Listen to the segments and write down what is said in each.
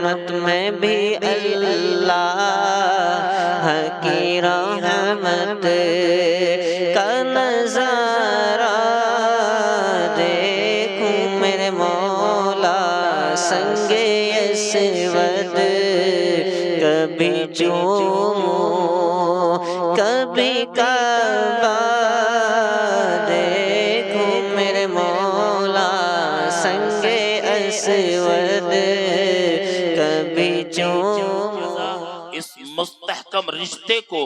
رحمت میں بھی اللہ کی رحمت کا نظارہ دیکھوں میرے مولا سنگ اسود کبھی چوموں کبھی کعبہ دیکھوں میرے مولا سنگ اسود کبھی چوموں۔ اس مستحکم رشتے کو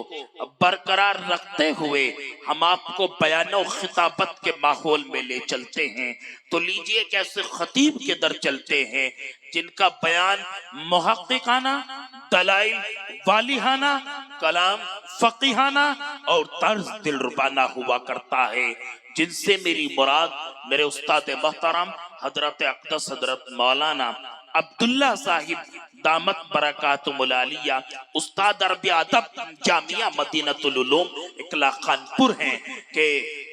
برقرار رکھتے ہوئے ہم آپ کو بیان و خطابت کے ماحول میں لے چلتے ہیں، تو لیجئے کہ ایسے خطیب کے در چلتے ہیں جن کا بیان محققانہ، دلائل والیحانہ، کلام فقیحانہ اور طرز دلربانہ ہوا کرتا ہے، جن سے میری مراد میرے استاد محترم حضرت اقدس حضرت مولانا عبداللہ صاحب دامت برکاتہم العالیہ استاد عربی ادب جامعہ مدینۃ العلوم اقلا خانپور ہیں کہ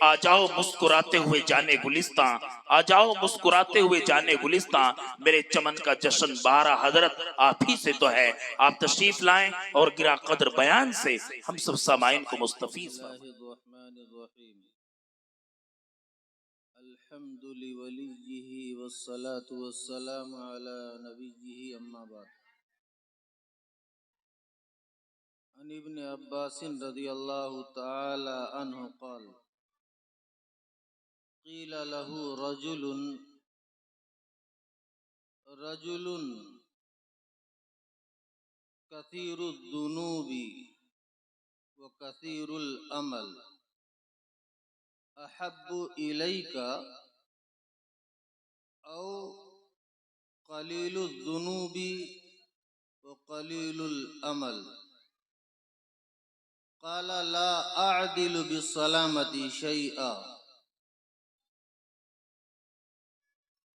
آ جاؤ مسکراتے ہوئے جانے گلستان، آ جاؤ مسکراتے ہوئے جانے گلستان، میرے چمن کا جشن بہارا حضرت آپ ہی سے تو ہے، آپ تشریف لائیں اور گرا قدر بیان سے ہم سب سامعین کو مستفیض الحمد لولیہ والصلاة والسلام علی نبیہ اما بعد عن ابن عباس رضی اللہ تعالی عنہ قال قیل له رجل کثیر الذنوب وکثیر العمل احب الیک او قلیل الذنوب وقلیل العمل قال لا اعدل بالسلامة شیئا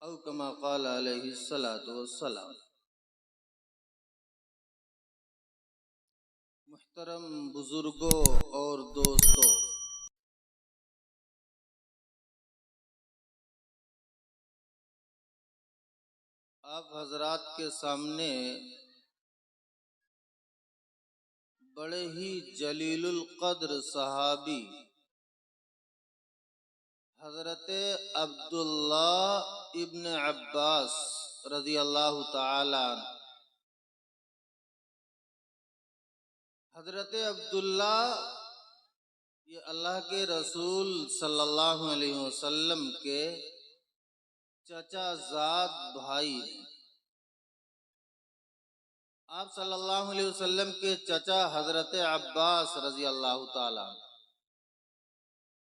او کما قال علیہ الصلاۃ والسلام۔ محترم بزرگوں اور دوستوں، آپ حضرات کے سامنے بڑے ہی جلیل القدر صحابی حضرت عبداللہ ابن عباس رضی اللہ تعالی عنہ، حضرت عبداللہ یہ اللہ کے رسول صلی اللہ علیہ وسلم کے چچا زاد بھائی ہیں۔ آپ صلی اللہ علیہ وسلم کے چچا حضرت عباس رضی اللہ تعالی عنہ،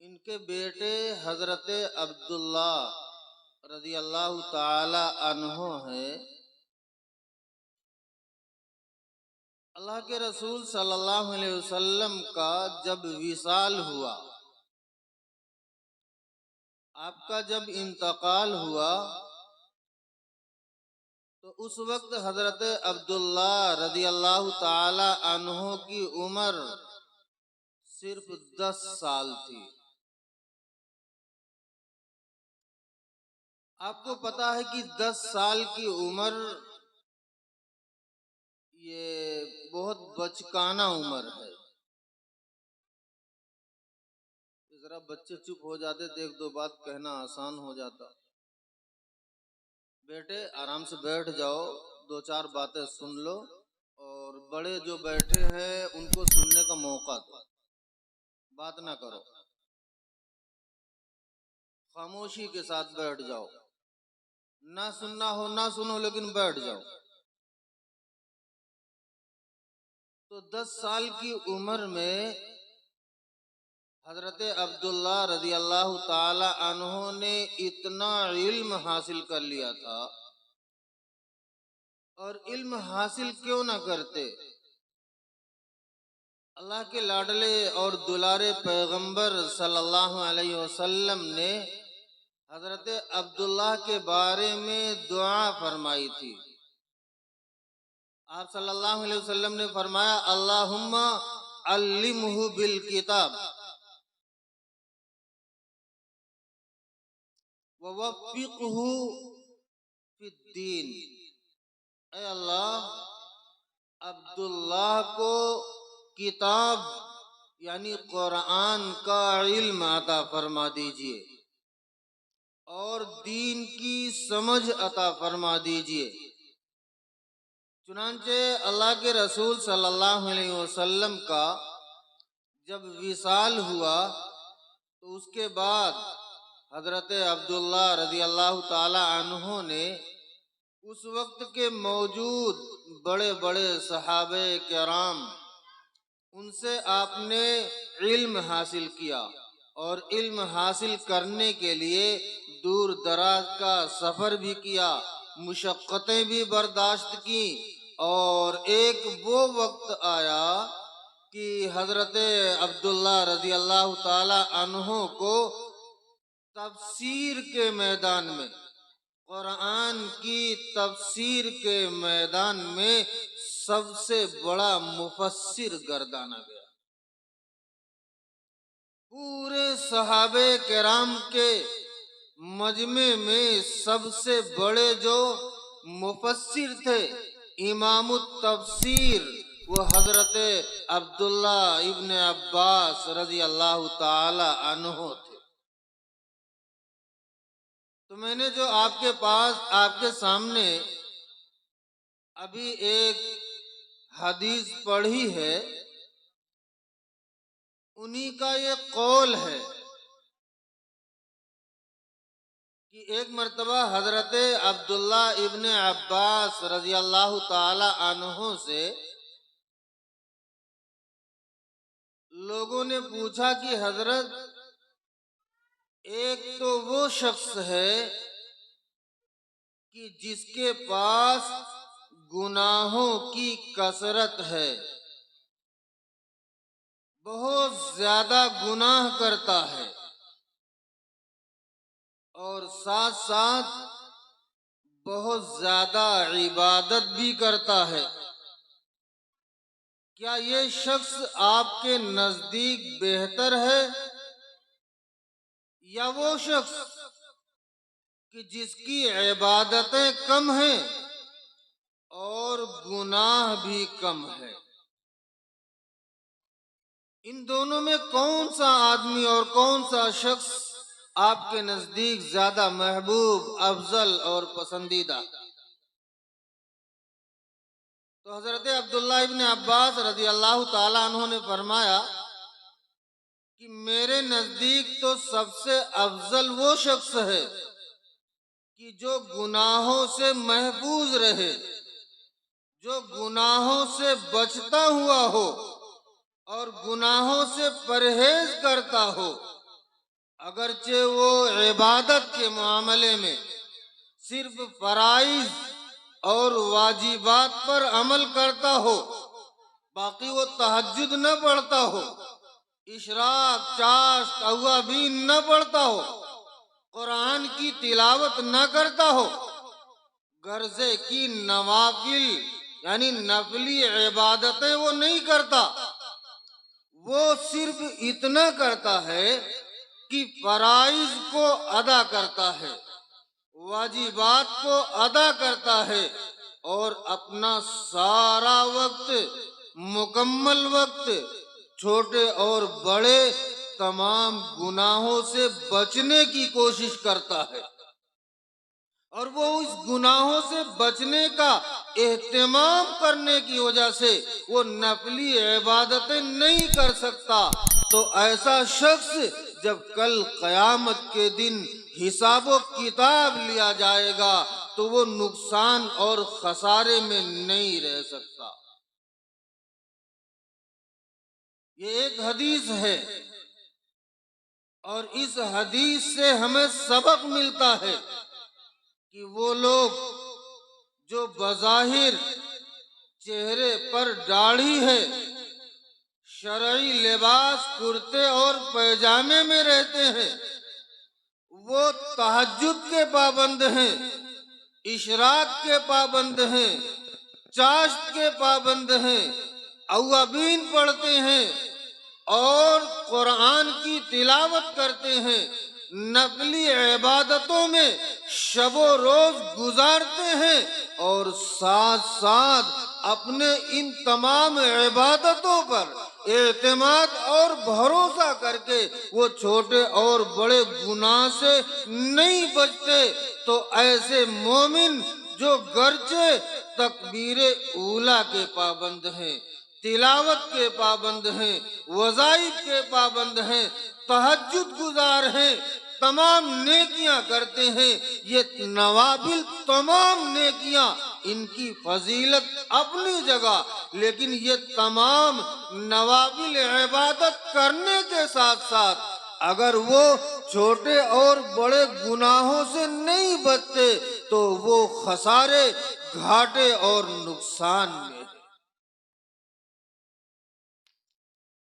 ان کے بیٹے حضرت عبداللہ رضی اللہ تعالی عنہ ہیں۔ اللہ کے رسول صلی اللہ علیہ وسلم کا جب وصال ہوا، آپ کا جب انتقال ہوا، تو اس وقت حضرت عبداللہ رضی اللہ تعالی عنہ کی عمر صرف 10 سال تھی۔ آپ کو پتا ہے کہ 10 سال کی عمر یہ بہت بچکانہ عمر ہے۔ ذرا بچے چپ ہو جاتے تو ایک دو بات کہنا آسان ہو جاتا۔ بیٹے آرام سے بیٹھ جاؤ، 2-4 باتیں سن لو، اور بڑے جو بیٹھے ہیں ان کو سننے کا موقع دو، بات نہ کرو، خاموشی کے ساتھ بیٹھ جاؤ، نہ سننا ہو نہ سنو لیکن بیٹھ جاؤ۔ تو 10 سال کی عمر میں حضرت عبداللہ رضی اللہ تعالی عنہ نے اتنا علم حاصل کر لیا تھا، اور علم حاصل کیوں نہ کرتے؟ اللہ کے لاڈلے اور دلارے پیغمبر صلی اللہ علیہ وسلم نے حضرت عبداللہ کے بارے میں دعا فرمائی تھی۔ آپ صلی اللہ علیہ وسلم نے فرمایا اللہم علمہ بالکتاب ووفقہ فی الدین، اے اللہ اللہ کو کتاب یعنی قرآن کا علم عطا فرما دیجئے اور دین کی سمجھ عطا فرما دیجئے۔ چنانچہ اللہ کے رسول صلی اللہ علیہ وسلم کا جب وصال ہوا تو اس کے بعد حضرت عبداللہ رضی اللہ تعالی عنہ نے اس وقت کے موجود بڑے بڑے صحابہ کرام ان سے آپ نے علم حاصل کیا، اور علم حاصل کرنے کے لیے دور دراز کا سفر بھی کیا، مشقتیں بھی برداشت کی، اور ایک وہ وقت آیا کہ حضرت عبداللہ رضی اللہ تعالی عنہ کو تفسیر کے میدان میں، قرآن کی تفسیر کے میدان میں سب سے بڑا مفسر گردانا گیا۔ پورے صحابہ کرام کے مجمع میں سب سے بڑے جو مفسر تھے، امام التفسیر، وہ حضرت عبداللہ ابن عباس رضی اللہ تعالی عنہ تھے۔ تو میں نے جو آپ کے سامنے ابھی ایک حدیث پڑھی ہے، انہی کا یہ قول ہے کہ ایک مرتبہ حضرت عبداللہ ابن عباس رضی اللہ تعالی عنہ سے لوگوں نے پوچھا کہ حضرت، ایک تو وہ شخص ہے کہ جس کے پاس گناہوں کی کثرت ہے، بہت زیادہ گناہ کرتا ہے، اور ساتھ ساتھ بہت زیادہ عبادت بھی کرتا ہے، کیا یہ شخص آپ کے نزدیک بہتر ہے یا وہ شخص کہ جس کی عبادتیں کم ہیں اور گناہ بھی کم ہے؟ ان دونوں میں کون سا آدمی اور کون سا شخص آپ کے نزدیک زیادہ محبوب، افضل اور پسندیدہ؟ تو حضرت عبداللہ ابن عباس رضی اللہ تعالی عنہ نے فرمایا کہ میرے نزدیک تو سب سے افضل وہ شخص ہے کہ جو گناہوں سے محفوظ رہے، جو گناہوں سے بچتا ہوا ہو اور گناہوں سے پرہیز کرتا ہو، اگرچہ وہ عبادت کے معاملے میں صرف فرائض اور واجبات پر عمل کرتا ہو، باقی وہ تہجد نہ پڑھتا ہو، اشراق، چاشت، اوابین نہ پڑھتا ہو، قرآن کی تلاوت نہ کرتا ہو، غرضے کی نوافل یعنی نفلی عبادتیں وہ نہیں کرتا، وہ صرف اتنا کرتا ہے کہ فرائض کو ادا کرتا ہے، واجبات کو ادا کرتا ہے، اور اپنا سارا وقت، مکمل وقت، چھوٹے اور بڑے تمام گناہوں سے بچنے کی کوشش کرتا ہے، اور وہ اس گناہوں سے بچنے کا اہتمام کرنے کی وجہ سے وہ نفلی عبادتیں نہیں کر سکتا۔ تو ایسا شخص جب کل قیامت کے دن حساب و کتاب لیا جائے گا تو وہ نقصان اور خسارے میں نہیں رہ سکتا۔ یہ ایک حدیث ہے، اور اس حدیث سے ہمیں سبق ملتا ہے کہ وہ لوگ جو بظاہر چہرے پر داڑھی ہے، شرعی لباس کرتے اور پیجامے میں رہتے ہیں، وہ تہجد کے پابند ہیں، اشراق کے پابند ہیں، چاشت کے پابند ہیں، اوابین پڑھتے ہیں اور قرآن کی تلاوت کرتے ہیں، نفلی عبادتوں میں شب و روز گزارتے ہیں، اور ساتھ ساتھ اپنے ان تمام عبادتوں پر اعتماد اور بھروسہ کر کے وہ چھوٹے اور بڑے گناہ سے نہیں بچتے، تو ایسے مومن جو گرچہ تکبیر اولیٰ کے پابند ہیں، تلاوت کے پابند ہیں، وظائف کے پابند ہیں، تہجد گزار ہیں، تمام نیکیاں کرتے ہیں، یہ نوافل تمام نیکیاں ان کی فضیلت اپنی جگہ، لیکن یہ تمام نوافل عبادت کرنے کے ساتھ ساتھ اگر وہ چھوٹے اور بڑے گناہوں سے نہیں بچتے تو وہ خسارے، گھاٹے اور نقصان میں ہے۔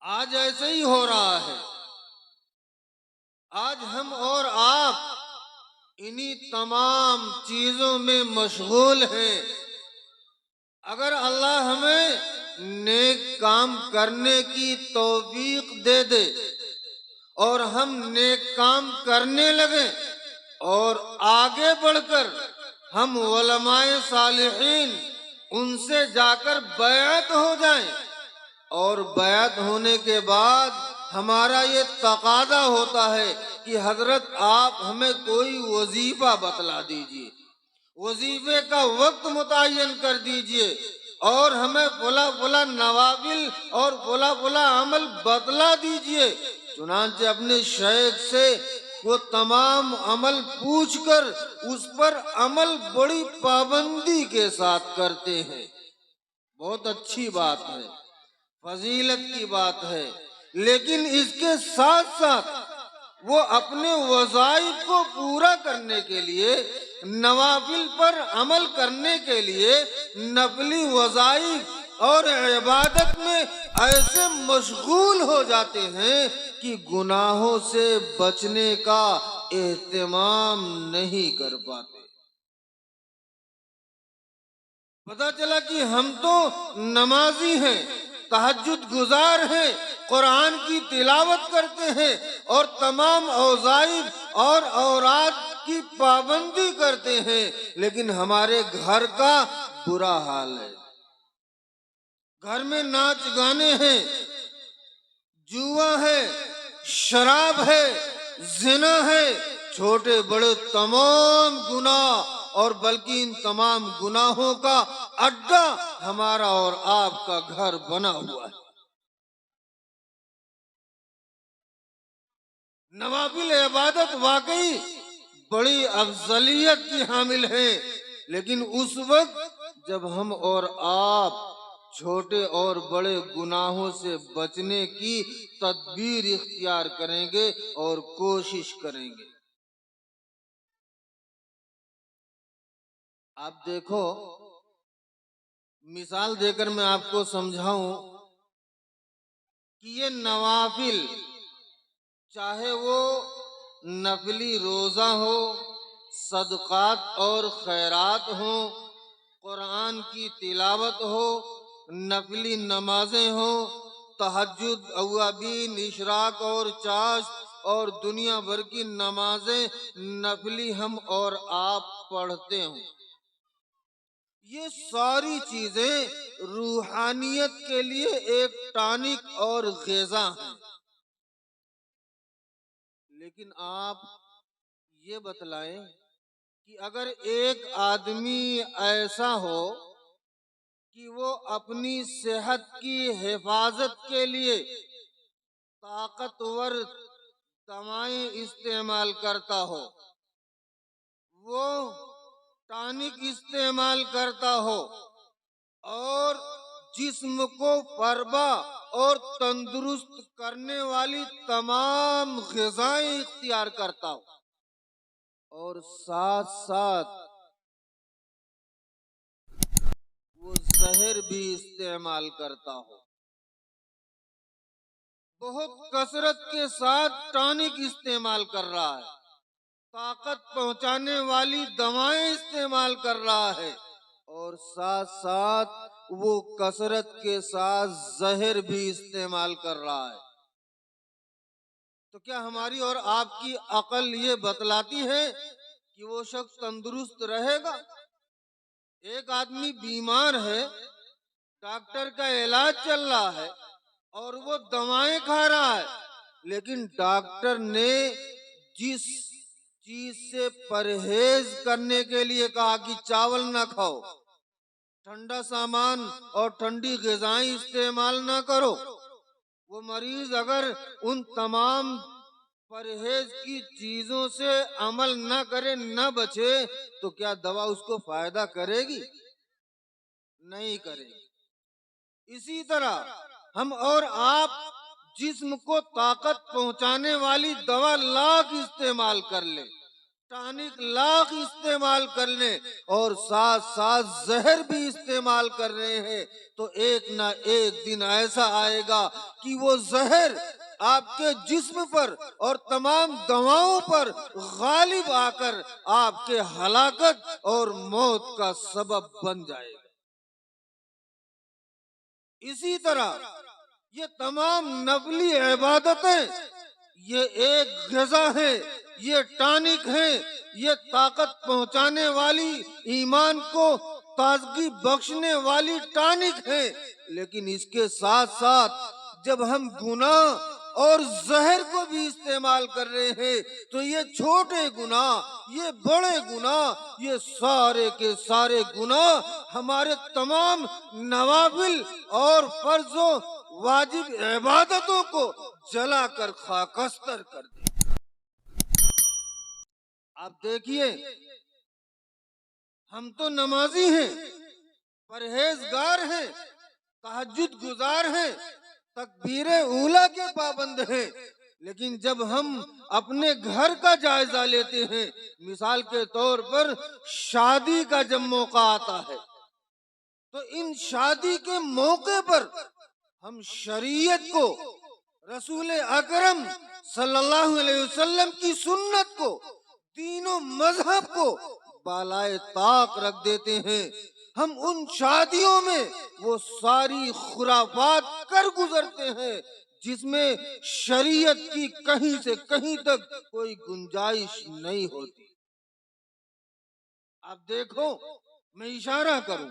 آج ایسے ہی ہو رہا ہے، آج ہم اور آپ انہی تمام چیزوں میں مشغول ہیں۔ اگر اللہ ہمیں نیک کام کرنے کی توفیق دے دے اور ہم نیک کام کرنے لگیں اور آگے بڑھ کر ہم علماء صالحین ان سے جا کر بیعت ہو جائیں، اور بیعت ہونے کے بعد ہمارا یہ تقاضا ہوتا ہے کہ حضرت آپ ہمیں کوئی وظیفہ بتلا دیجئے، وظیفے کا وقت متعین کر دیجئے، اور ہمیں فلاں فلاں نوافل اور فلاں فلاں عمل بتلا دیجئے۔ چنانچہ اپنے شیخ سے وہ تمام عمل پوچھ کر اس پر عمل بڑی پابندی کے ساتھ کرتے ہیں۔ بہت اچھی بات ہے، فضیلت کی بات ہے، لیکن اس کے ساتھ ساتھ وہ اپنے وظائف کو پورا کرنے کے لیے، نوافل پر عمل کرنے کے لیے نفلی وظائف اور عبادت میں ایسے مشغول ہو جاتے ہیں کہ گناہوں سے بچنے کا اہتمام نہیں کر پاتے۔ پتہ چلا کہ ہم تو نمازی ہیں، تہجد گزار ہیں، قرآن کی تلاوت کرتے ہیں اور تمام وظائف اور اوراد کی پابندی کرتے ہیں، لیکن ہمارے گھر کا برا حال ہے۔ گھر میں ناچ گانے ہیں، جوا ہے، شراب ہے، زنا ہے، چھوٹے بڑے تمام گناہ، اور بلکہ ان تمام گناہوں کا اڈا ہمارا اور آپ کا گھر بنا ہوا ہے۔ نوافل عبادت واقعی بڑی افضلیت کی حامل ہے، لیکن اس وقت جب ہم اور آپ چھوٹے اور بڑے گناہوں سے بچنے کی تدبیر اختیار کریں گے اور کوشش کریں گے۔ آپ دیکھو، مثال دے کر میں آپ کو سمجھاؤں کہ یہ نوافل، چاہے وہ نفلی روزہ ہو، صدقات اور خیرات ہوں، قرآن کی تلاوت ہو، نفلی نمازیں ہوں، تہجد، اوابین، اشراق اور چاشت اور دنیا بھر کی نمازیں نفلی ہم اور آپ پڑھتے ہوں، یہ ساری چیزیں روحانیت کے لیے ایک ٹانک اور غذا ہیں۔ لیکن آپ یہ بتلائیں کہ اگر ایک آدمی ایسا ہو کہ وہ اپنی صحت کی حفاظت کے لیے طاقتور دوائیں استعمال کرتا ہو، وہ ٹانک استعمال کرتا ہو، اور جسم کو فربا اور تندرست کرنے والی تمام غذائیں اختیار کرتا ہو، اور ساتھ ساتھ وہ زہر بھی استعمال کرتا ہو، بہت کثرت کے ساتھ ٹانک استعمال کر رہا ہے، طاقت پہنچانے والی دوائیں استعمال کر رہا ہے، اور ساتھ ساتھ وہ کثرت کے ساتھ زہر بھی استعمال کر رہا ہے، تو کیا ہماری اور آپ کی عقل یہ بتلاتی ہے کہ وہ شخص تندرست رہے گا؟ ایک آدمی بیمار ہے، ڈاکٹر کا علاج چل رہا ہے اور وہ دوائیں کھا رہا ہے، لیکن ڈاکٹر نے جس چیز سے پرہیز کرنے کے لیے کہا کہ چاول نہ کھاؤ، ٹھنڈا سامان اور ٹھنڈی غذائیں استعمال نہ کرو، وہ مریض اگر ان تمام پرہیز کی چیزوں سے عمل نہ کرے، نہ بچے، تو کیا دوا اس کو فائدہ کرے گی؟ نہیں کرے گی۔ اسی طرح ہم اور آپ جسم کو طاقت پہنچانے والی دوا لاکھ استعمال کر لیں، ٹانک لاکھ استعمال کر لیں اور ساتھ ساتھ زہر بھی استعمال کر رہے ہیں، تو ایک نہ ایک دن ایسا آئے گا کہ وہ زہر آپ کے جسم پر اور تمام دواؤں پر غالب آ کر آپ کے ہلاکت اور موت کا سبب بن جائے گا۔ اسی طرح یہ تمام نفلی عبادتیں یہ ایک غذا ہے، یہ ٹانک ہے، یہ طاقت پہنچانے والی، ایمان کو تازگی بخشنے والی ٹانک ہے، لیکن اس کے ساتھ ساتھ جب ہم گناہ اور زہر کو بھی استعمال کر رہے ہیں تو یہ چھوٹے گناہ، یہ بڑے گناہ، یہ سارے کے سارے گناہ ہمارے تمام نوافل اور فرض و واجب عبادتوں کو جلا کر خاکستر کر دیں۔ آپ دیکھیے، ہم تو نمازی ہیں، پرہیزگار ہیں، تہجد گزار ہیں، تکبیر اولیٰ کے پابند ہیں، لیکن جب ہم اپنے گھر کا جائزہ لیتے ہیں، مثال کے طور پر شادی کا جب موقع آتا ہے تو ان شادی کے موقع پر ہم شریعت کو، رسول اکرم صلی اللہ علیہ وسلم کی سنت کو، دین و مذہب کو بالائے طاق رکھ دیتے ہیں۔ ہم ان شادیوں میں وہ ساری خرافات کر گزرتے ہیں جس میں شریعت کی کہیں سے کہیں تک کوئی گنجائش نہیں ہوتی۔ آپ دیکھو، میں اشارہ کروں،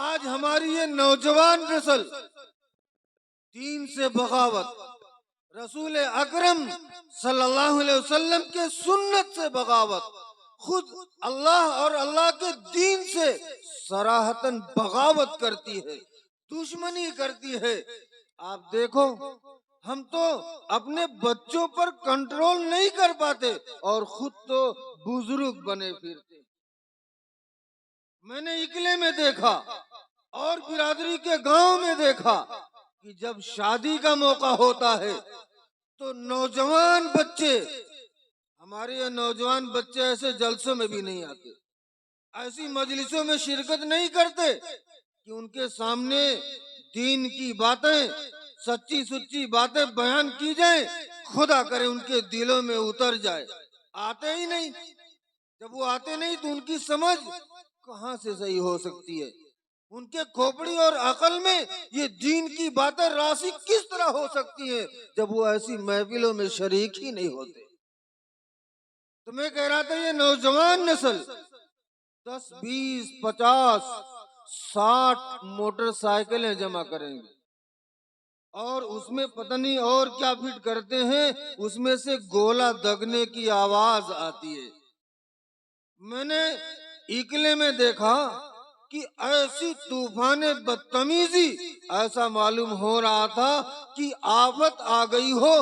آج ہماری یہ نوجوان نسل دین سے بغاوت، رسول اکرم صلی اللہ علیہ وسلم کے سنت سے بغاوت، خود اللہ اور اللہ کے دین سے صراحتاً بغاوت کرتی ہے، دشمنی کرتی ہے۔ آپ دیکھو، ہم تو اپنے بچوں پر کنٹرول نہیں کر پاتے اور خود تو بزرگ بنے پھرتے۔ میں نے اکلے میں دیکھا اور برادری کے گاؤں میں دیکھا کہ جب شادی کا موقع ہوتا ہے تو نوجوان بچے، ہمارے یہ نوجوان بچے ایسے جلسوں میں بھی نہیں آتے، ایسی مجلسوں میں شرکت نہیں کرتے کہ ان کے سامنے دین کی باتیں، سچی سچی باتیں بیان کی جائیں، خدا کرے ان کے دلوں میں اتر جائے۔ آتے ہی نہیں۔ جب وہ آتے نہیں تو ان کی سمجھ کہاں سے صحیح ہو سکتی ہے؟ ان کے کھوپڑی اور عقل میں یہ دین کی باتیں راسخ کس طرح ہو سکتی ہیں جب وہ ایسی محفلوں میں شریک ہی نہیں ہوتے؟ تو میں کہہ رہا تھا، یہ نوجوان نسل 10 20 50 60 موٹر سائیکلیں جمع کریں گے اور اس میں پتہ نہیں اور کیا فٹ کرتے ہیں، اس میں سے گولا دگنے کی آواز آتی ہے۔ میں نے اکلے میں دیکھا کہ ایسی طوفان بدتمیزی، ایسا معلوم ہو رہا تھا کہ آفت آ گئی ہو،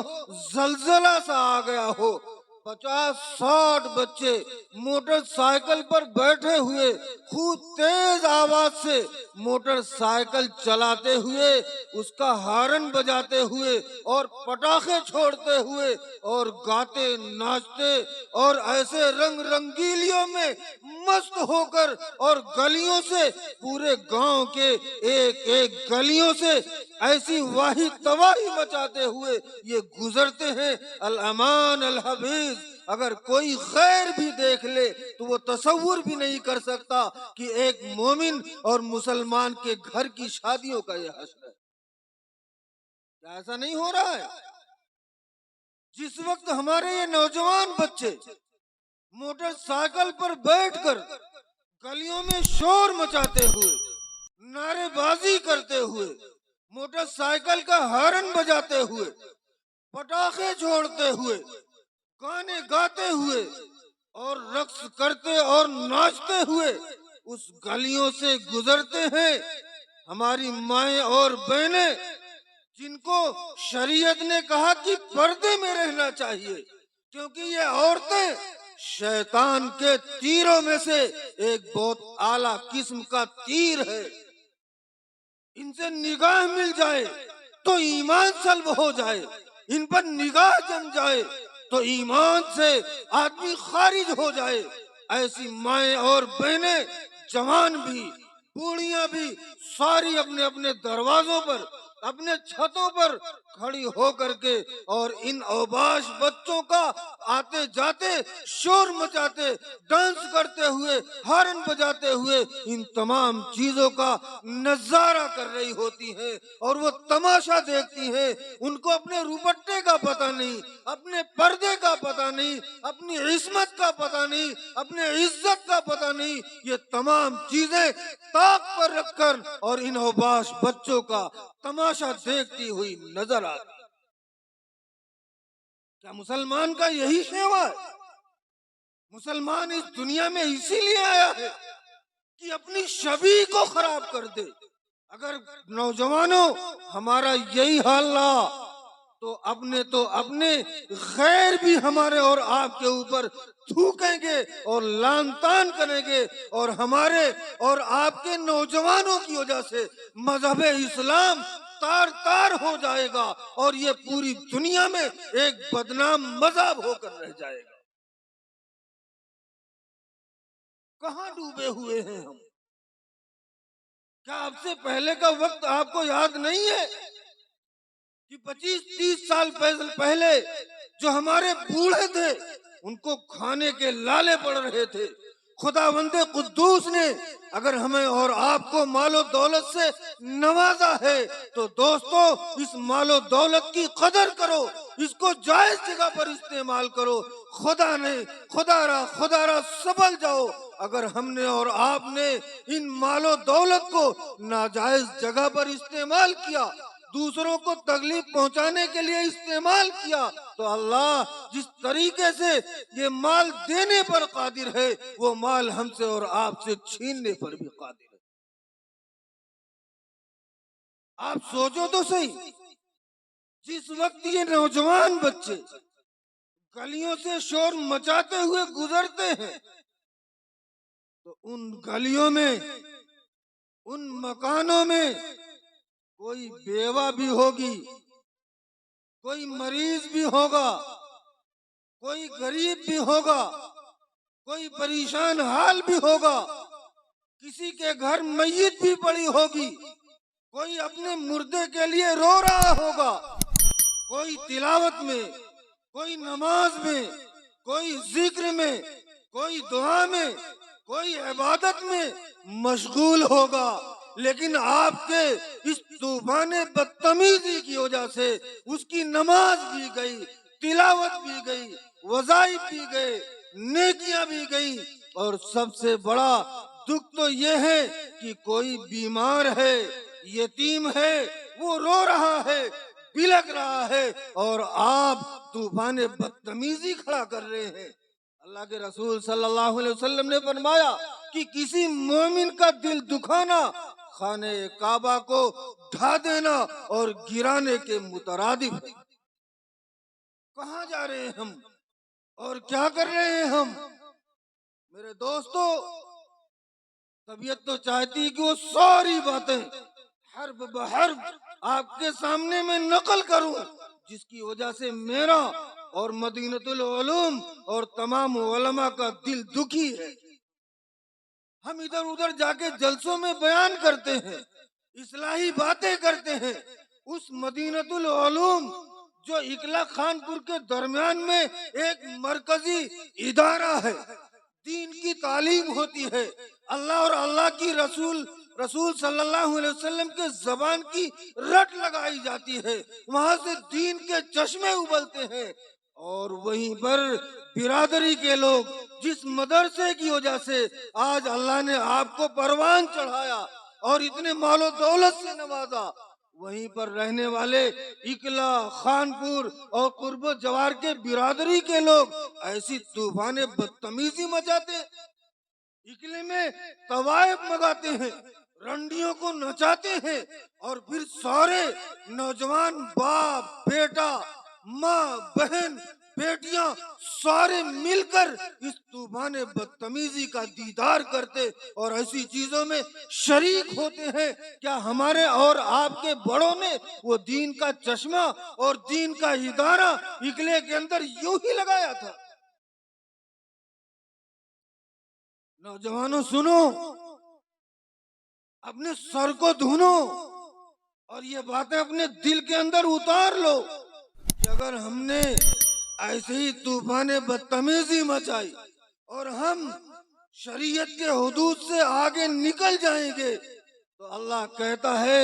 زلزلہ سا آ گیا ہو۔ 50 60 بچے موٹر سائیکل پر بیٹھے ہوئے خوب تیز آواز سے موٹر سائیکل چلاتے ہوئے، اس کا ہارن بجاتے ہوئے اور پٹاخے چھوڑتے ہوئے اور گاتے ناچتے اور ایسے رنگ رنگیلیوں میں مست ہو کر اور گلیوں سے، پورے گاؤں کے ایک ایک گلیوں سے ایسی واحد تباہی مچاتے ہوئے یہ گزرتے ہیں۔ الامان الحفیظ، اگر کوئی غیر بھی دیکھ لے تو وہ تصور بھی نہیں کر سکتا کہ ایک مومن اور مسلمان کے گھر کی شادیوں کا یہ حشر ہے۔ کیا ایسا نہیں ہو رہا ہے؟ جس وقت ہمارے یہ نوجوان بچے موٹر سائیکل پر بیٹھ کر گلیوں میں شور مچاتے ہوئے، نعرے بازی کرتے ہوئے، موٹر سائیکل کا ہارن بجاتے ہوئے، پٹاخے چھوڑتے ہوئے، گانے گاتے ہوئے اور رقص کرتے اور ناچتے ہوئے اس گلیوں سے گزرتے ہیں، ہماری مائیں اور بہنیں جن کو شریعت نے کہا کہ پردے میں رہنا چاہیے، کیونکہ یہ عورتیں شیطان کے تیروں میں سے ایک بہت اعلیٰ قسم کا تیر ہے، ان سے نگاہ مل جائے تو ایمان سلب ہو جائے، ان پر نگاہ جم جائے تو ایمان سے آدمی خارج ہو جائے۔ ایسی مائیں اور بہنیں، جوان بھی، بوڑھیاں بھی، ساری اپنے اپنے دروازوں پر، اپنے چھتوں پر کھڑی ہو کر کے اور ان اوباش بچوں کا آتے جاتے، شور مچاتے، ڈانس کرتے ہوئے، ہارن بجاتے ہوئے ان تمام چیزوں کا نظارہ کر رہی ہوتی ہیں اور وہ تماشا دیکھتی ہیں۔ ان کو اپنے روپٹے کا پتہ نہیں، اپنے پردے کا پتہ نہیں، اپنی عصمت کا پتہ نہیں، اپنے عزت کا پتہ نہیں، یہ تمام چیزیں طاق پر رکھ کر اور ان اوباش بچوں کا تماشا دیکھتی ہوئی نظر آتی۔ کیا مسلمان کا یہی شیوا ہے؟ مسلمان اس دنیا میں اسی لیے آیا ہے کہ اپنی شبیہ کو خراب کر دے۔ اگر نوجوانوں ہمارا یہی حال رہا تو اپنے خیر بھی ہمارے اور آپ کے اوپر تھوکیں گے اور لعن طعن کریں گے، اور ہمارے اور آپ کے نوجوانوں کی وجہ سے مذہب اسلام تار تار ہو جائے گا اور یہ پوری دنیا میں ایک بدنام مذہب ہو کر رہ جائے گا۔ کہاں ڈوبے ہوئے ہیں ہم؟ کیا اب سے پہلے کا وقت آپ کو یاد نہیں ہے کہ 25-30 سال پہلے جو ہمارے بوڑھے تھے ان کو کھانے کے لالے پڑ رہے تھے؟ خداوند قدوس نے اگر ہمیں اور آپ کو مال و دولت سے نوازا ہے تو دوستو اس مال و دولت کی قدر کرو، اس کو جائز جگہ پر استعمال کرو۔ خدا را سنبھل جاؤ۔ اگر ہم نے اور آپ نے ان مال و دولت کو ناجائز جگہ پر استعمال کیا، دوسروں کو تکلیف پہنچانے کے لیے استعمال کیا، تو اللہ جس طریقے سے یہ مال دینے پر قادر ہے وہ مال ہم سے اور آپ سے چھیننے پر بھی قادر ہے۔ آپ سوچو تو صحیح، جس وقت یہ نوجوان بچے گلیوں سے شور مچاتے ہوئے گزرتے ہیں تو ان گلیوں میں، ان مکانوں میں کوئی بیوہ بھی ہوگی، کوئی مریض بھی ہوگا، کوئی غریب بھی ہوگا، کوئی پریشان حال بھی ہوگا، کسی کے گھر میت بھی پڑی ہوگی، کوئی اپنے مردے کے لیے رو رہا ہوگا، کوئی تلاوت میں، کوئی نماز میں، کوئی ذکر میں، کوئی دعا میں، کوئی عبادت میں مشغول ہوگا۔ لیکن آپ کے اس طوفان بدتمیزی کی وجہ سے اس کی نماز بھی گئی، تلاوت بھی گئی، وظائف بھی گئے، نیکیاں بھی گئیں، اور سب سے بڑا دکھ تو یہ ہے کہ کوئی بیمار ہے، یتیم ہے، وہ رو رہا ہے، بلک رہا ہے، اور آپ طوفان بدتمیزی کھڑا کر رہے ہیں۔ اللہ کے رسول صلی اللہ علیہ وسلم نے فرمایا کہ کسی مومن کا دل دکھانا خانہ کعبہ کو ڈھا دینا اور گرانے کے مترادف ہے۔ کہاں جا رہے ہیں ہم اور کیا کر رہے ہیں ہم؟ میرے دوستو، طبیعت تو چاہتی کہ وہ ساری باتیں حرف بحرف آپ کے سامنے میں نقل کروں، جس کی وجہ سے میرا اور مدینۃ العلوم اور تمام علماء کا دل دکھی ہے۔ ہم ادھر ادھر جا کے جلسوں میں بیان کرتے ہیں، اصلاحی باتیں کرتے ہیں۔ اس مدینۃ العلوم جو اکلا خان پور کے درمیان میں ایک مرکزی ادارہ ہے، دین کی تعلیم ہوتی ہے، اللہ اور اللہ کی رسول صلی اللہ علیہ وسلم کے زبان کی رٹ لگائی جاتی ہے، وہاں سے دین کے چشمے ابلتے ہیں، اور وہیں پر برادری کے لوگ جس مدرسے کی وجہ سے آج اللہ نے آپ کو پروان چڑھایا اور اتنے مال و دولت سے نوازا، وہیں پر رہنے والے اکلا، خانپور اور قرب و جوار کے برادری کے لوگ ایسی طوفان بدتمیزی مچاتے، اکلے میں طوائف مگاتے ہیں، رنڈیوں کو نچاتے ہیں، اور پھر سارے نوجوان باپ بیٹا ماں بہن بیٹیاں سارے مل کر اس طوفان بدتمیزی کا دیدار کرتے اور ایسی چیزوں میں شریک ہوتے ہیں۔ کیا ہمارے اور آپ کے بڑوں نے وہ دین کا چشمہ اور دین کا ادارہ اگلے کے اندر یوں ہی لگایا تھا؟ نوجوانوں سنو، اپنے سر کو دھنو اور یہ باتیں اپنے دل کے اندر اتار لو کہ اگر ہم نے ایسے ہی طوفان بدتمیزی مچائی اور ہم شریعت کے حدود سے آگے نکل جائیں گے تو اللہ کہتا ہے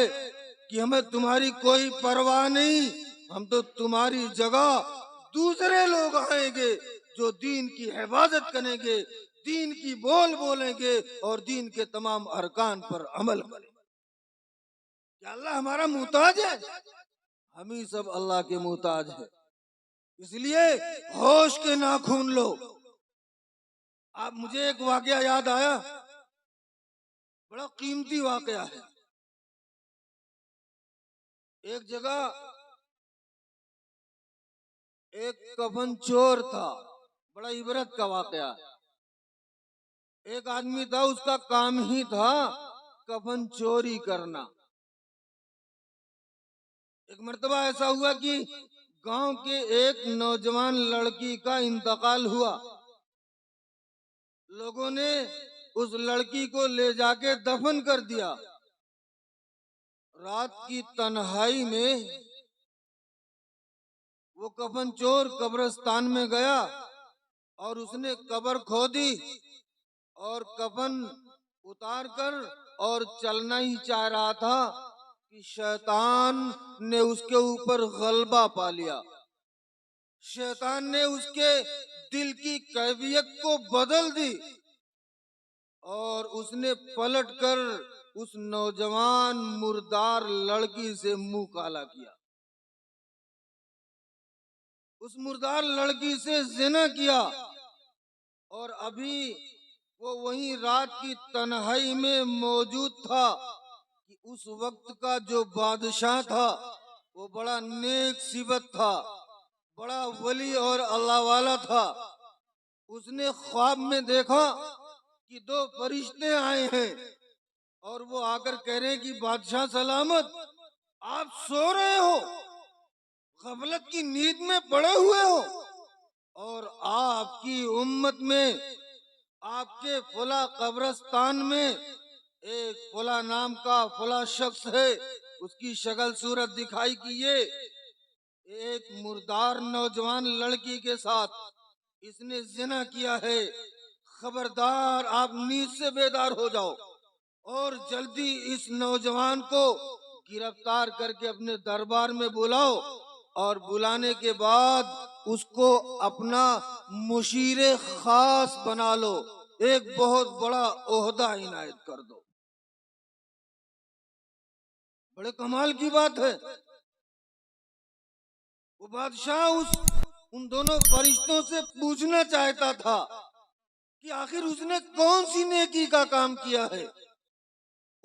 کہ ہمیں تمہاری کوئی پرواہ نہیں، ہم تو تمہاری جگہ دوسرے لوگ آئیں گے جو دین کی حفاظت کریں گے، دین کی بول بولیں گے اور دین کے تمام ارکان پر عمل کریں گے۔ کیا اللہ ہمارا محتاج ہے؟ ہم ہی سب اللہ کے محتاج ہیں۔ اس لیے ہوش کے ناخن لو۔ آپ مجھے ایک واقعہ یاد آیا، بڑا قیمتی واقعہ ہے۔ ایک جگہ ایک کفن چور تھا، بڑا عبرت کا واقعہ ہے۔ ایک آدمی تھا، اس کا کام ہی تھا کفن چوری کرنا۔ ایک مرتبہ ایسا ہوا کہ گاؤں کے ایک نوجوان لڑکی کا انتقال ہوا۔ لوگوں نے اس لڑکی کو لے جا کے دفن کر دیا۔ رات کی تنہائی میں وہ کفن چور قبرستان میں گیا اور اس نے قبر کھودی اور کفن اتار کر اور چلنا ہی چاہ رہا تھا کہ شیطان نے اس کے اوپر غلبہ پا لیا۔ شیطان نے اس کے دل کی کیفیت کو بدل دی اور اس نے پلٹ کر اس نوجوان مردار لڑکی سے منہ کالا کیا، اس مردار لڑکی سے زنا کیا۔ اور ابھی وہ وہیں رات کی تنہائی میں موجود تھا کہ اس وقت کا جو بادشاہ تھا وہ بڑا نیک صفت تھا، بڑا ولی اور اللہ والا تھا۔ اس نے خواب میں دیکھا کہ دو فرشتے آئے ہیں اور وہ آ کر کہہ رہے ہیں کہ بادشاہ سلامت، آپ سو رہے ہو، غفلت کی نیند میں پڑے ہوئے ہو، اور آپ کی امت میں آپ کے فلاں قبرستان میں ایک فلاں نام کا فلاں شخص ہے، اس کی شکل صورت دکھائی کہ یہ ایک مردار نوجوان لڑکی کے ساتھ اس نے زنا کیا ہے، خبردار آپ نیند سے بیدار ہو جاؤ اور جلدی اس نوجوان کو گرفتار کر کے اپنے دربار میں بلاؤ، اور بلانے کے بعد اس کو اپنا مشیر خاص بنا لو، ایک بہت بڑا عہدہ عنایت کر دو۔ بڑے کمال کی بات ہے۔ وہ بادشاہ ان دونوں فرشتوں سے پوچھنا چاہتا تھا کہ آخر اس نے کون سی نیکی کا کام کیا ہے۔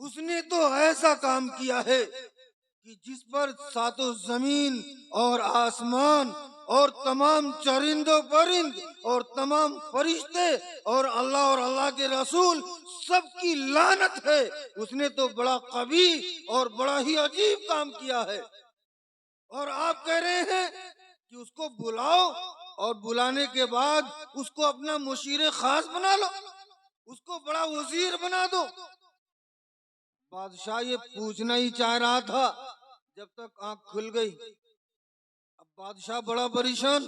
اس نے تو ایسا کام کیا ہے کہ جس پر ساتوں زمین اور آسمان اور تمام چرند و پرند اور تمام فرشتے اور اللہ کے رسول سب کی لعنت ہے۔ اس نے تو بڑا قبیح اور بڑا ہی عجیب کام کیا ہے، اور آپ کہہ رہے ہیں کہ اس کو بلاؤ اور بلانے کے بعد اس کو اپنا مشیر خاص بنا لو، اس کو بڑا وزیر بنا دو۔ بادشاہ یہ پوچھنا ہی چاہ رہا تھا جب تک آنکھ کھل گئی۔ اب بادشاہ بڑا پریشان۔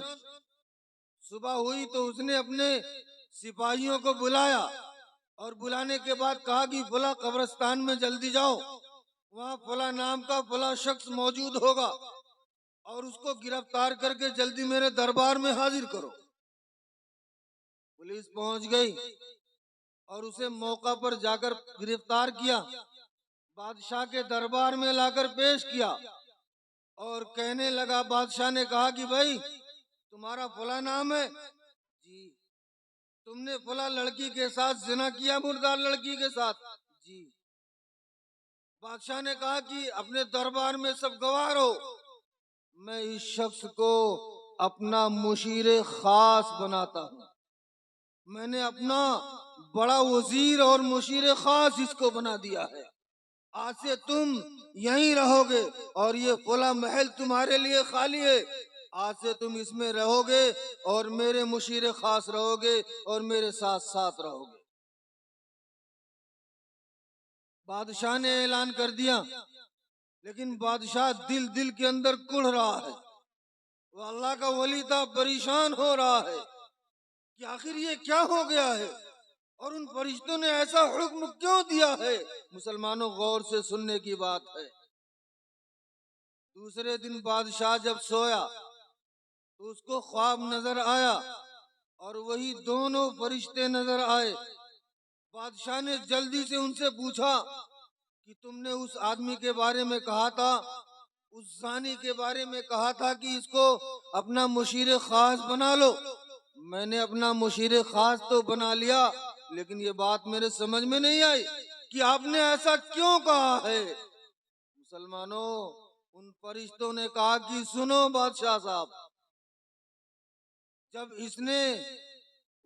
صبح ہوئی تو اس نے اپنے سپاہیوں کو بلایا اور بلانے کے بعد کہا کہ فلاں قبرستان میں جلدی جاؤ، وہاں فلاں نام کا فلاں شخص موجود ہوگا۔ اور اس کو گرفتار کر کے جلدی میرے دربار میں حاضر کرو۔ پولیس پہنچ گئی اور اسے موقع پر جا کر گرفتار کیا، بادشاہ کے دربار میں لا کر پیش کیا اور کہنے لگا، بادشاہ نے کہا کہ بھائی تمہارا فلاں نام ہے؟ جی۔ تم نے فلاں لڑکی کے ساتھ زنا کیا، مردار لڑکی کے ساتھ؟ جی۔ بادشاہ نے کہا کہ اپنے دربار میں سب گواہ ہو، میں اس شخص کو اپنا مشیر خاص بناتا ہوں، میں نے اپنا بڑا وزیر اور مشیر خاص اس کو بنا دیا ہے، آج سے تم یہیں رہو گے اور یہ فلاں محل تمہارے لیے خالی ہے، آج سے تم اس میں رہو گے اور میرے مشیر خاص رہو گے اور میرے ساتھ ساتھ رہو گے۔ بادشاہ نے اعلان کر دیا، لیکن بادشاہ دل کے اندر کڑھ رہا ہے، وہ اللہ کا ولی تھا، پریشان ہو رہا ہے کہ آخر یہ کیا ہو گیا ہے اور ان فرشتوں نے ایسا حکم کیوں دیا ہے؟ مسلمانوں غور سے سننے کی بات ہے۔ دوسرے دن بادشاہ جب سویا تو اس کو خواب نظر آیا اور وہی دونوں فرشتے نظر آئے۔ بادشاہ نے جلدی سے ان سے پوچھا کہ تم نے اس آدمی کے بارے میں کہا تھا، اس زانی کے بارے میں کہا تھا کہ اس کو اپنا مشیر خاص بنا لو، میں نے اپنا مشیر خاص تو بنا لیا، لیکن یہ بات میرے سمجھ میں نہیں آئی کہ آپ نے ایسا کیوں کہا ہے؟ مسلمانوں، ان فرشتوں نے کہا کہ سنو بادشاہ صاحب، جب اس نے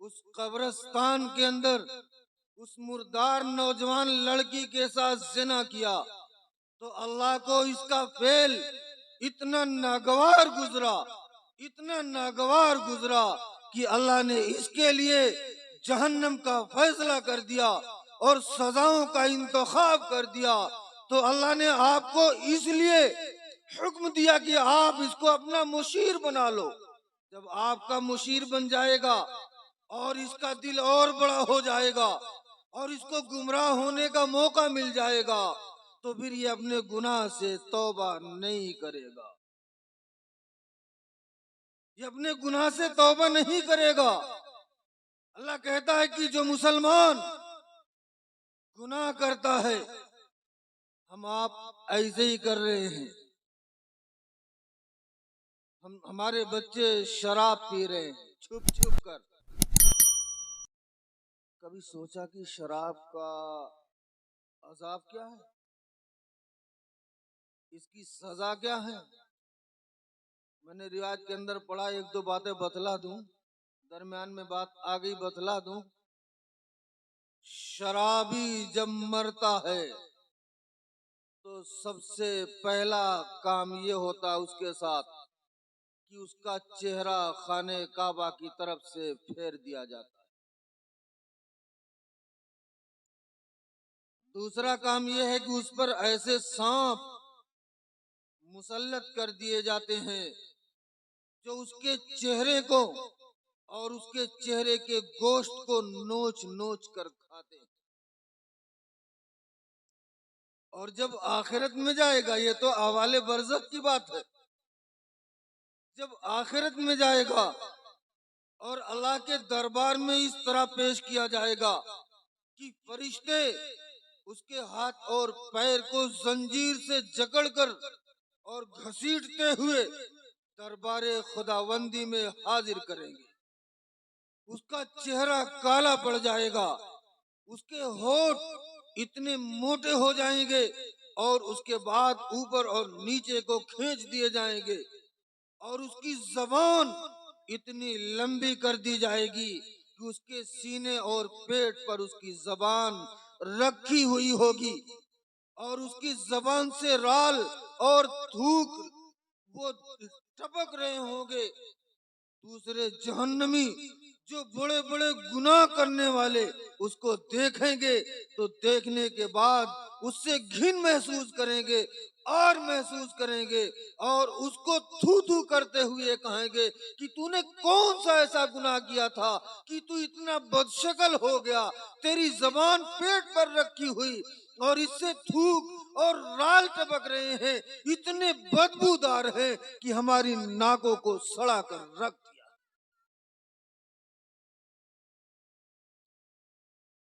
اس قبرستان کے اندر اس مردار نوجوان لڑکی کے ساتھ زنا کیا تو اللہ کو اس کا فعل اتنا ناگوار گزرا، اتنا ناگوار گزرا کہ اللہ نے اس کے لیے جہنم کا فیصلہ کر دیا اور سزاؤں کا انتخاب کر دیا۔ تو اللہ نے آپ کو اس لیے حکم دیا کہ آپ اس کو اپنا مشیر بنا لو۔ جب آپ کا مشیر بن جائے گا اور اس کا دل اور بڑا ہو جائے گا اور اس کو گمراہ ہونے کا موقع مل جائے گا تو پھر یہ اپنے گناہ سے توبہ نہیں کرے گا، یہ اپنے گناہ سے توبہ نہیں کرے گا۔ اللہ کہتا ہے کہ جو مسلمان گناہ کرتا ہے، ہم آپ ایسے ہی کر رہے ہیں، ہمارے بچے شراب پی رہے ہیں چھپ چھپ کر۔ کبھی سوچا کہ شراب کا عذاب کیا ہے؟ اس کی سزا کیا ہے؟ میں نے روایت کے اندر پڑھا، ایک دو باتیں بتلا دوں، درمیان میں بات آ گئی بتلا دوں۔ شرابی جب مرتا ہے تو سب سے پہلا کام یہ ہوتا ہے اس کے ساتھ کہ اس کا چہرہ خانہ کعبہ کی طرف سے پھیر دیا جاتا ہے۔ دوسرا کام یہ ہے کہ اس پر ایسے سانپ مسلط کر دیے جاتے ہیں جو اس کے چہرے کو اور اس کے چہرے کے گوشت کو نوچ نوچ کر کھاتے ہیں۔ اور جب آخرت میں جائے گا، یہ تو احوال برزخ کی بات ہے، جب آخرت میں جائے گا اور اللہ کے دربار میں اس طرح پیش کیا جائے گا کہ فرشتے اس کے ہاتھ اور پیر کو زنجیر سے جکڑ کر اور گھسیٹتے ہوئے دربار خداوندی میں حاضر کریں گے۔ اس کا چہرہ کالا پڑ جائے گا، اس کے ہونٹ اتنے موٹے ہو جائیں گے اور اس کے بعد اوپر اور نیچے کو کھینچ دیے جائیں گے اور اس کی زبان اتنی لمبی کر دی جائے گی کہ اس کے سینے اور پیٹ پر اس کی زبان رکھی ہوئی ہوگی اور اس کی زبان سے رال اور تھوک وہ ٹپک رہے ہوں گے۔ دوسرے جہنمی جو بڑے بڑے گناہ کرنے والے اس کو دیکھیں گے تو دیکھنے کے بعد اس سے گھن محسوس کریں گے اور محسوس کریں گے اور اس کو تھو تھو کرتے ہوئے کہیں گے کہ تو نے کون سا ایسا گناہ کیا تھا کہ تو اتنا بدشکل ہو گیا، تیری زبان پیٹ پر رکھی ہوئی اور اس سے تھوک اور رال ٹپک رہے ہیں، اتنے بدبودار ہیں کہ ہماری ناکوں کو سڑا کر رکھ دیا۔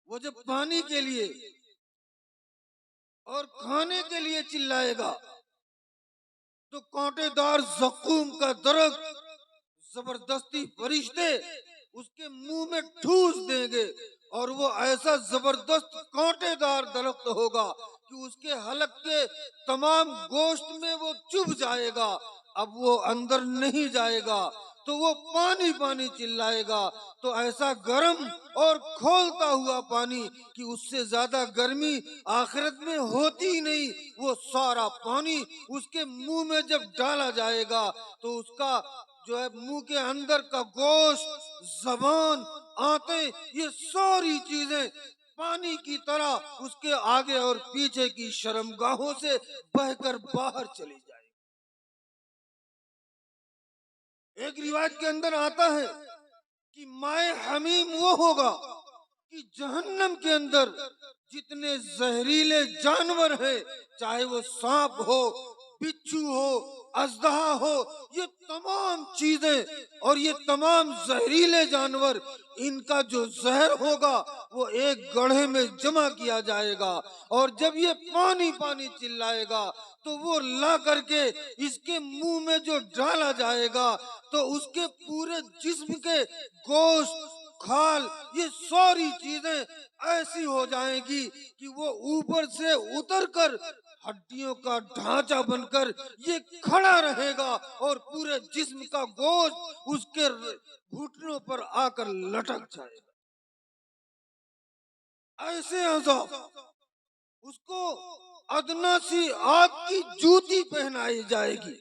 وہ جب پانی کے لیے اور کھانے کے لیے چلائے گا تو کانٹے دار زقوم کا درخت زبردستی فرشتے اس کے منہ میں ٹھوس دیں گے اور وہ ایسا زبردست کانٹے دار درخت ہوگا کہ اس کے حلق کے تمام گوشت میں وہ چبھ جائے گا، اب وہ اندر نہیں جائے گا تو وہ پانی پانی چلائے گا، تو ایسا گرم اور کھولتا ہوا پانی کہ اس سے زیادہ گرمی آخرت میں ہوتی ہی نہیں۔ وہ سارا پانی اس کے منہ میں جب ڈالا جائے گا تو اس کا جو ہے منہ کے اندر کا گوشت، زبان، آنتیں، یہ ساری چیزیں پانی کی طرح اس کے آگے اور پیچھے کی شرمگاہوں سے بہہ کر باہر چلی جائے۔ ایک روایت کے اندر آتا ہے کہ مائع حمیم وہ ہوگا کہ جہنم کے اندر جتنے زہریلے جانور ہیں، چاہے وہ سانپ ہو، بچھو ہو، اژدہا ہو، یہ تمام چیزیں اور یہ تمام زہریلے جانور، ان کا جو زہر ہوگا وہ ایک گڑھے میں جمع کیا جائے گا، اور جب یہ پانی پانی چلائے گا تو وہ لا کر کے اس کے منہ میں جو ڈالا جائے گا تو اس کے پورے جسم کے گوشت، کھال، یہ ساری چیزیں ایسی ہو جائیں گی کہ وہ اوپر سے اتر کر ہڈیوں کا ڈھانچہ بن کر یہ کھڑا رہے گا اور پورے جسم کا گوشت اس کے گھٹنوں پر آ کر لٹک جائے گا۔ ایسے عذاب، اس کو ادنا سی آگ کی جوتی پہنائی جائے گی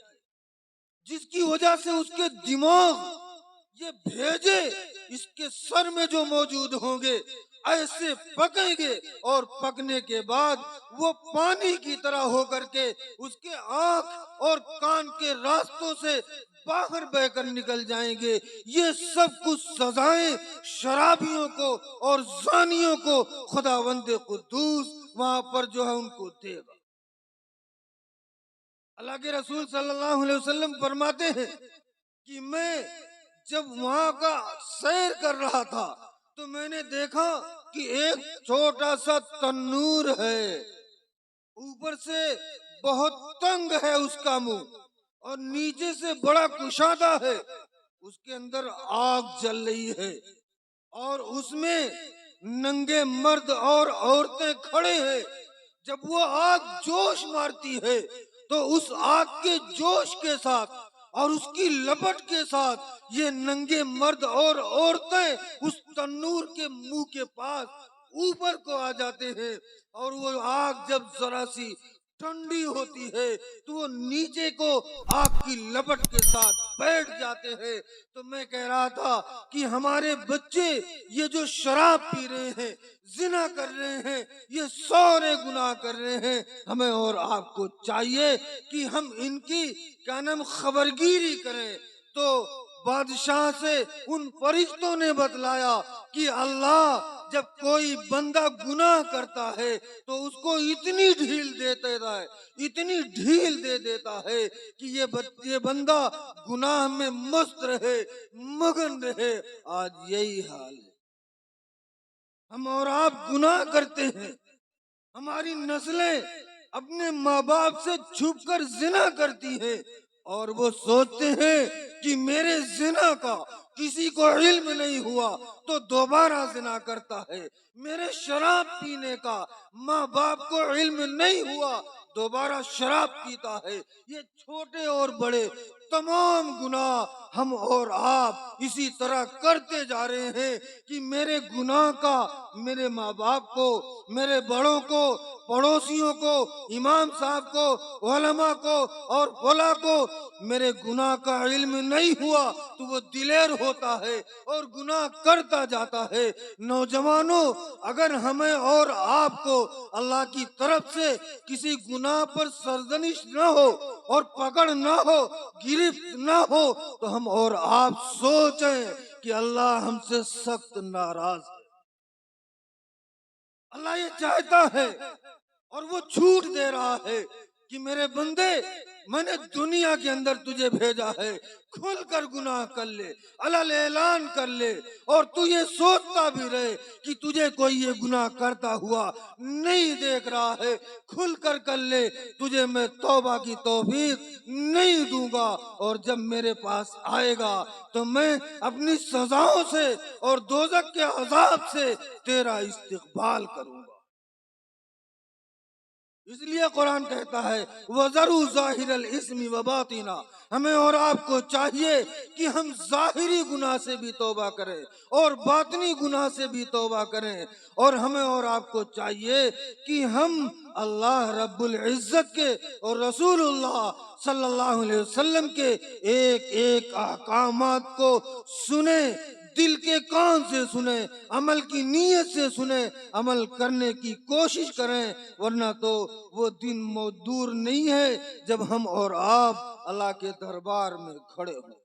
جس کی وجہ سے اس کے دماغ، یہ بھیجے اس کے سر میں جو موجود ہوں گے ایسے پکیں گے اور پکنے کے بعد وہ پانی کی طرح ہو کر کے اس کے آنکھ اور کان کے راستوں سے باہر بہ کر نکل جائیں گے۔ یہ سب کچھ سزائیں شرابیوں کو اور زانیوں کو خداوند قدوس وہاں پر جو ہے ان کو دے گا۔ اللہ کے رسول صلی اللہ علیہ وسلم فرماتے ہیں کہ میں جب وہاں کا سیر کر رہا تھا تو میں نے دیکھا کہ ایک چھوٹا سا تنور ہے، اوپر سے بہت تنگ ہے اس کا منہ اور نیچے سے بڑا کشادہ ہے، اس کے اندر آگ جل رہی ہے اور اس میں ننگے مرد اور عورتیں کھڑے ہیں۔ جب وہ آگ جوش مارتی ہے تو اس آگ کے جوش کے ساتھ اور اس کی لپٹ کے ساتھ یہ ننگے مرد اور عورتیں اس تنور کے منہ کے پاس اوپر کو آ جاتے ہیں، اور وہ آگ جب ذرا سی ٹھنڈی ہوتی ہے تو وہ نیچے کو آگ کی لپٹ کے ساتھ بیٹھ جاتے ہیں۔ تو میں کہہ رہا تھا کہ ہمارے بچے یہ جو شراب پی رہے ہیں، زنا کر رہے ہیں، یہ سارے گناہ کر رہے ہیں، ہمیں اور آپ کو چاہیے کہ ہم ان کی کیا نام خبرگیری کریں۔ تو بادشاہ سے ان فرشتوں نے بتلایا کہ اللہ جب کوئی بندہ گناہ کرتا ہے تو اس کو اتنی ڈھیل دیتا ہے، اتنی ڈھیل دے دیتا ہے کہ یہ بندہ گناہ میں مست رہے، مگن رہے۔ آج یہی حال ہے، ہم اور آپ گناہ کرتے ہیں، ہماری نسلیں اپنے ماں باپ سے چھپ کر زنا کرتی ہیں اور وہ سوچتے ہیں کہ میرے زنا کا کسی کو علم نہیں ہوا تو دوبارہ زنا کرتا ہے، میرے شراب پینے کا ماں باپ کو علم نہیں ہوا دوبارہ شراب پیتا ہے۔ یہ چھوٹے اور بڑے تمام گناہ ہم اور آپ اسی طرح کرتے جا رہے ہیں کہ میرے گناہ کا میرے ماں باپ کو، میرے بڑوں کو، پڑوسیوں کو، امام صاحب کو، علماء کو اور فلاں کو میرے گناہ کا علم نہیں ہوا تو وہ دلیر ہوتا ہے اور گناہ کرتا جاتا ہے۔ نوجوانوں، اگر ہمیں اور آپ کو اللہ کی طرف سے کسی گناہ پر سرزنش نہ ہو اور پکڑ نہ ہو، گرفت نہ ہو، تو ہم اور آپ سوچیں کہ اللہ ہم سے سخت ناراض ہے۔ اللہ یہ چاہتا ہے اور وہ چھوٹ دے رہا ہے کہ میرے بندے، میں نے دنیا کے اندر تجھے بھیجا ہے، کھل کر گناہ کر لے، علل اعلان کر لے، اور تو یہ سوچتا بھی رہے کہ تجھے کوئی یہ گناہ کرتا ہوا نہیں دیکھ رہا ہے، کھل کر لے، تجھے میں توبہ کی توفیق نہیں دوں گا، اور جب میرے پاس آئے گا تو میں اپنی سزاؤں سے اور دوزخ کے عذاب سے تیرا استقبال کروں گا۔ اس لیے قرآن کہتا ہے وَذَرُوا ظَاهِرَ الْإِثْمِ وَبَاطِنَهُ۔ ہمیں اور آپ کو چاہیے کہ ہم ظاہری گناہ سے بھی توبہ کریں اور باطنی گناہ سے بھی توبہ کریں، اور ہمیں اور آپ کو چاہیے کہ ہم اللہ رب العزت کے اور رسول اللہ صلی اللہ علیہ وسلم کے ایک ایک احکامات کو سنیں، دل کے کان سے سنیں، عمل کی نیت سے سنیں، عمل کرنے کی کوشش کریں، ورنہ تو وہ دن دور نہیں ہے جب ہم اور آپ اللہ کے دربار میں کھڑے ہوں۔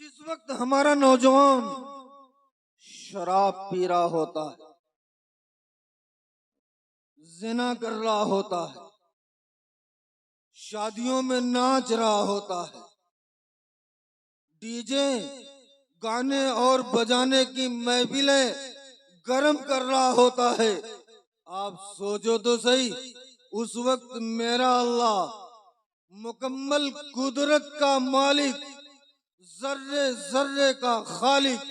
جس وقت ہمارا نوجوان شراب پی رہا ہوتا ہے، زنا کر رہا ہوتا ہے، شادیوں میں ناچ رہا ہوتا ہے، ڈی جے گانے اور بجانے کی محفلیں گرم کر رہا ہوتا ہے، آپ سوچو تو صحیح، اس وقت میرا اللہ مکمل قدرت کا مالک، ذرے ذرے کا خالق،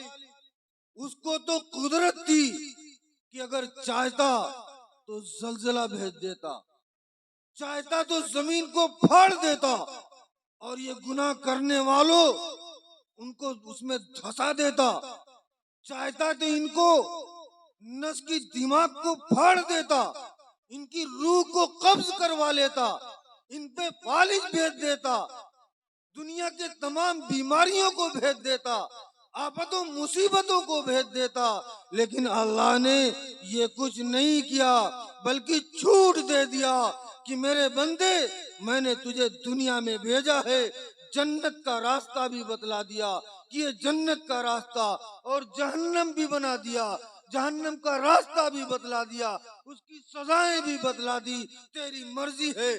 اس کو تو قدرت تھی کہ اگر چاہتا تو زلزلہ بھیج دیتا، چاہتا تو زمین کو پھاڑ دیتا، اور یہ گناہ کرنے والوں ان کو اس میں دھسا دیتا، چاہتا تو ان کو نس کی دماغ کو پھاڑ دیتا، ان کی روح کو قبض کروا لیتا، ان پہ فالج بھیج دیتا، دنیا کے تمام بیماریوں کو بھیج دیتا، آفتوں مصیبتوں کو بھیج دیتا، لیکن اللہ نے یہ کچھ نہیں کیا، بلکہ چھوٹ دے دیا کہ میرے بندے، میں نے تجھے دنیا میں بھیجا ہے، جنت کا راستہ بھی بتلا دیا کہ یہ جنت کا راستہ، اور جہنم بھی بنا دیا، جہنم کا راستہ بھی بتلا دیا، اس کی سزائیں بھی بتلا دی، تیری مرضی ہے،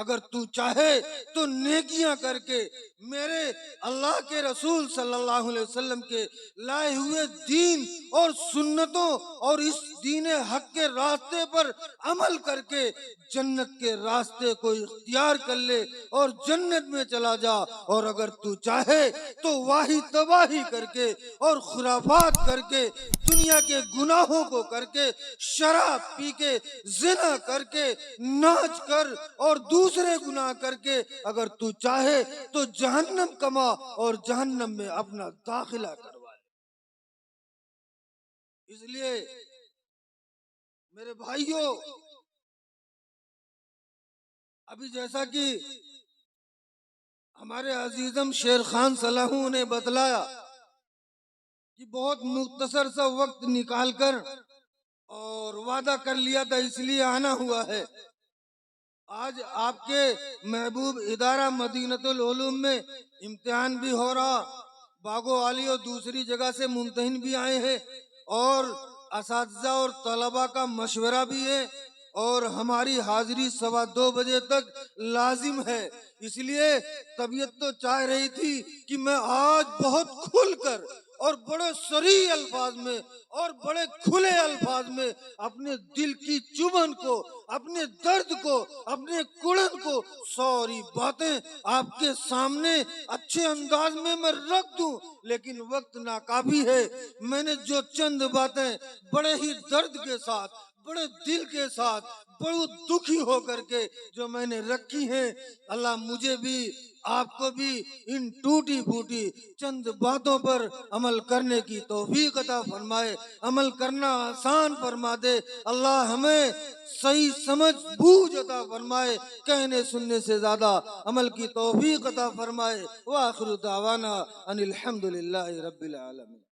اگر تو چاہے تو نیکیاں کر کے میرے اللہ کے رسول صلی اللہ علیہ وسلم کے لائے ہوئے دین اور سنتوں اور اس دین حق کے راستے پر عمل کر کے جنت کے راستے کو اختیار کر لے اور جنت میں چلا جا، اور اگر تو چاہے تو واہی تباہی کر کے اور خرافات کر کے، دنیا کے گناہوں کو کر کے، شراب پی کے، زنا کر کے، ناچ کر اور دوسرے گناہ کر کے، اگر تو چاہے تو جہنم کما اور جہنم میں اپنا داخلہ کروا لے۔ اس لیے میرے بھائیوں، ابھی جیسا کہ ہمارے عزیزم شیر خان صلاحوں نے بتلایا کہ بہت مختصر سا وقت نکال کر اور وعدہ کر لیا تھا، اس لیے آنا ہوا ہے۔ آج آپ کے محبوب ادارہ مدینۃ العلوم میں امتحان بھی ہو رہا، باغو عالی اور دوسری جگہ سے ممتحن بھی آئے ہیں، اور اساتذہ اور طلباء کا مشورہ بھی ہے، اور ہماری حاضری 2:15 بجے تک لازم ہے۔ اس لیے طبیعت تو چاہ رہی تھی کہ میں آج بہت کھل کر اور بڑے صریح الفاظ میں اور بڑے کھلے الفاظ میں اپنے دل کی چبھن کو، اپنے درد کو، اپنے کڑن کو، ساری باتیں آپ کے سامنے اچھے انداز میں رکھ دوں، لیکن وقت ناکافی ہے۔ میں نے جو چند باتیں بڑے ہی درد کے ساتھ، بڑے دل کے ساتھ، بڑو دکھی ہو کر کے جو میں نے رکھی ہیں، اللہ مجھے بھی آپ کو بھی ان ٹوٹی پھوٹی چند باتوں پر عمل کرنے کی توفیق عطا فرمائے، عمل کرنا آسان فرما دے۔ اللہ ہمیں صحیح سمجھ بوجھ عطا فرمائے، کہنے سننے سے زیادہ عمل کی توفیق عطا فرمائے۔ وآخر دعوانا ان الحمدللہ رب العالمین۔